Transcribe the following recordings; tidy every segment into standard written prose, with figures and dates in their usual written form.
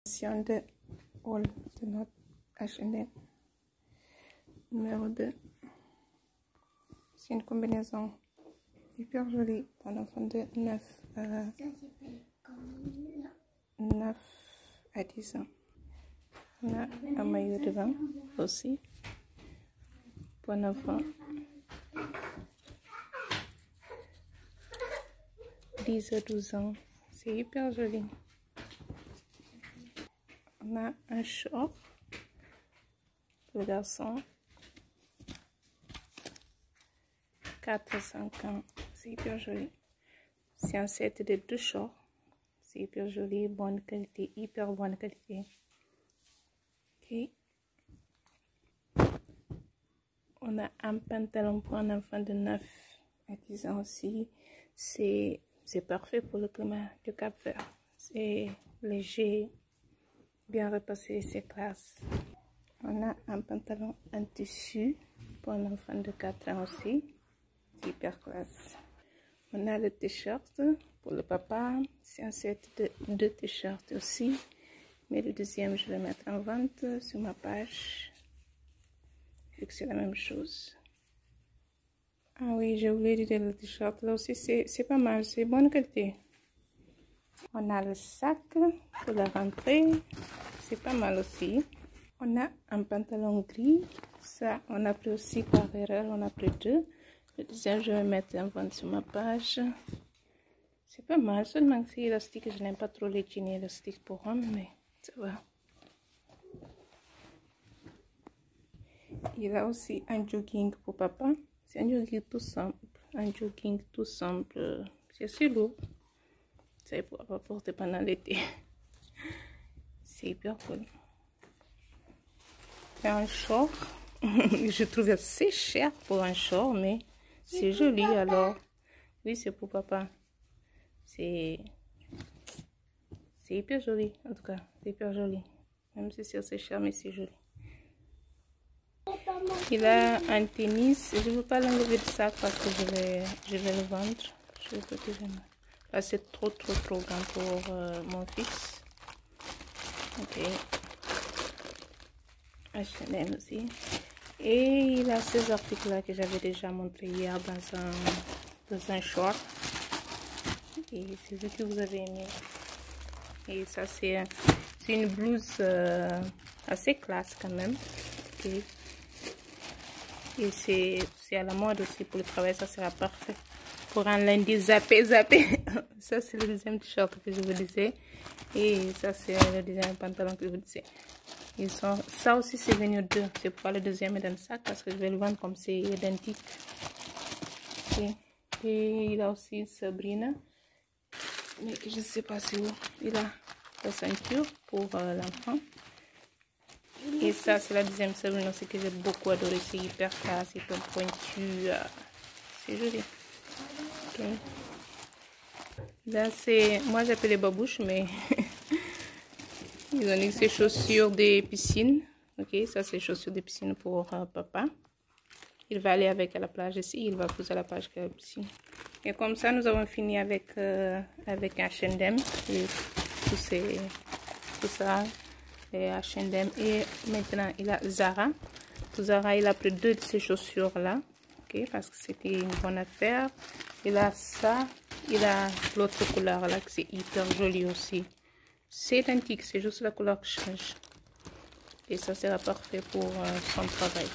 De haul de notre H&M numéro 2. C'est une combinaison hyper jolie pour un enfant de 9 à 10 ans. On a un maillot de bain aussi pour un enfant 10 à 12 ans. C'est hyper joli. On a un short pour le garçon 4 à 5 ans. C'est hyper joli. C'est un set de 2 shorts. C'est hyper joli, bonne qualité, hyper bonne qualité. Ok. On a un pantalon pour un enfant de 9 à 10 ans aussi. C'est parfait pour le climat du Cap-Vert. C'est léger, bien repassé, c'est classe. On a un pantalon en tissu pour un enfant de 4 ans aussi. C'est hyper classe. On a le t-shirt pour le papa. C'est un set de 2 t-shirts aussi. Mais le deuxième, je vais le mettre en vente sur ma page. Vu que c'est la même chose. Ah oui, j'ai oublié de dire le t-shirt. Là aussi, c'est pas mal. C'est bonne qualité. On a le sac pour la rentrée. C'est pas mal aussi. On a un pantalon gris. Ça, on a pris aussi par erreur. On a pris 2. Le deuxième, je vais mettre en vente sur ma page. C'est pas mal. Seulement que c'est élastique. Je n'aime pas trop les jeans élastiques pour hommes, mais ça va. Il a aussi un jogging pour papa. C'est un jogging tout simple. Un jogging tout simple. C'est assez lourd. Ça pour pas porter pendant l'été. C'est hyper cool. C'est un short. Je trouve assez cher pour un short, mais c'est joli alors. Oui, c'est pour papa. C'est hyper joli. En tout cas, c'est hyper joli. Même si c'est assez cher, mais c'est joli. Il a un tennis. Je ne veux pas l'enlever de sac parce que je vais le vendre. Je vais peut-être là, c'est trop grand pour mon fils. Ok. H&M aussi. Et il a ces articles là que j'avais déjà montré hier dans un short. Et c'est ce que vous avez aimé. Et ça c'est une blouse assez classe quand même. Okay. Et c'est à la mode aussi pour le travail, ça sera parfait. Pour un lundi zappé. Ça c'est le deuxième t-shirt que je vous disais. Et ça c'est le deuxième pantalon que je vous disais. Ça aussi c'est venu 2. C'est pourquoi le deuxième est dans le sac parce que je vais le vendre comme c'est identique. Okay. Et il a aussi Sabrina. Mais je ne sais pas c'est où. Il a la ceinture pour l'enfant. Et ça c'est la deuxième Sabrina aussi que j'ai beaucoup adoré. C'est hyper classe, hyper pointu. C'est joli. Okay. Là c'est, moi j'appelle les babouches, mais ils ont dit ces chaussures de piscine. Ok, ça c'est chaussures de piscine pour papa. Il va aller avec à la plage ici, il va pousser à la plage à la piscine. Et comme ça nous avons fini avec H&M, tout ça, et H&M. Et maintenant il a Zara. Pour Zara il a pris 2 de ces chaussures là, ok, parce que c'était une bonne affaire. Il a ça, il a l'autre couleur là que c'est hyper joli aussi. C'est identique, c'est juste la couleur qui change. Et ça sera parfait pour son travail.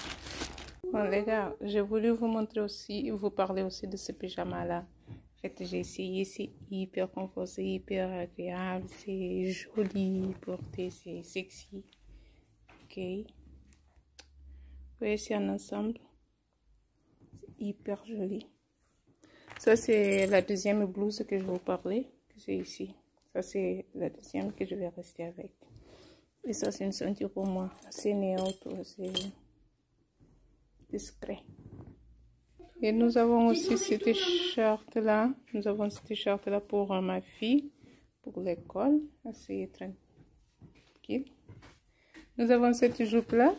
Bon les gars, j'ai voulu vous montrer aussi, vous parler aussi de ce pyjama là. En fait, j'ai essayé, c'est hyper confort, c'est hyper agréable, c'est joli porter, c'est sexy. Ok. Vous voyez, c'est un ensemble. C'est hyper joli. Ça c'est la deuxième blouse que je vous parlais, que c'est ici. Ça c'est la deuxième que je vais rester avec. Et ça c'est une ceinture pour moi, assez neutre, c'est discret. Et nous avons aussi ce t-shirt là. Nous avons ce t-shirt là pour ma fille, pour l'école, assez tranquille. Nous avons cette jupe là.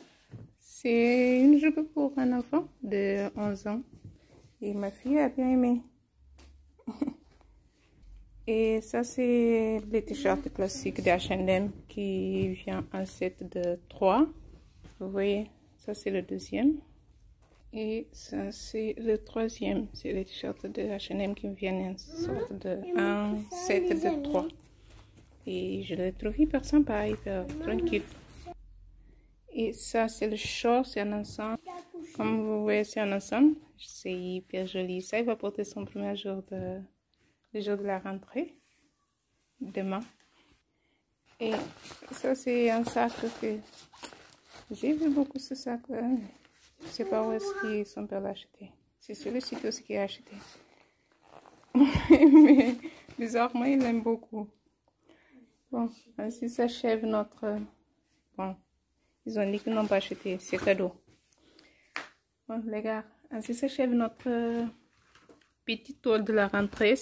C'est une jupe pour un enfant de 11 ans. Et ma fille a bien aimé. Et ça c'est les t-shirts classiques de H&M qui vient en set de 3. Vous voyez, ça c'est le deuxième. Et ça c'est le troisième. C'est les t-shirts de H&M qui viennent en sorte de un set de 3. Et je le trouve hyper sympa, hyper tranquille. Et ça c'est le short, c'est un ensemble. Comme vous voyez, c'est un ensemble. C'est hyper joli. Ça, il va porter son premier jour le jour de la rentrée. Demain. Et ça c'est un sac que j'ai vu beaucoup ce sac là. Je sais pas où est-ce que son père l'a acheté. C'est sur le site aussi qu'il a acheté. Mais bizarrement il aime beaucoup. Bon, ainsi s'achève notre... Bon, ils ont dit qu'ils n'ont pas acheté, c'est cadeau. Bon les gars, ainsi s'achève notre petit tour de la rentrée.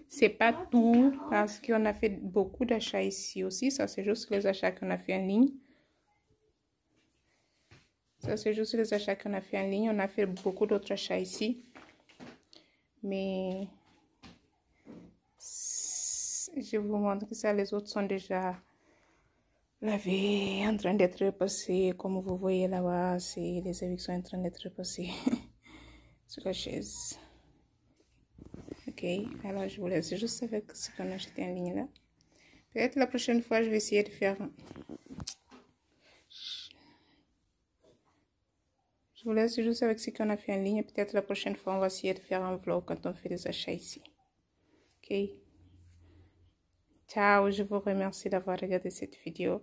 C'est pas tout parce qu'on a fait beaucoup d'achats ici aussi. Ça c'est juste les achats qu'on a fait en ligne. Ça c'est juste les achats qu'on a fait en ligne. On a fait beaucoup d'autres achats ici. Mais je vous montre que ça, les autres sont déjà lavés, en train d'être repassés. Comme vous voyez là-bas, les avis sont en train d'être repassés sur la chaise. Ok, alors je vous laisse juste avec ce qu'on a acheté en ligne là. Peut-être la prochaine fois, je vais essayer de faire... Je vous laisse juste avec ce qu'on a fait en ligne. Peut-être la prochaine fois, on va essayer de faire un vlog quand on fait des achats ici. Ok. Ciao, je vous remercie d'avoir regardé cette vidéo.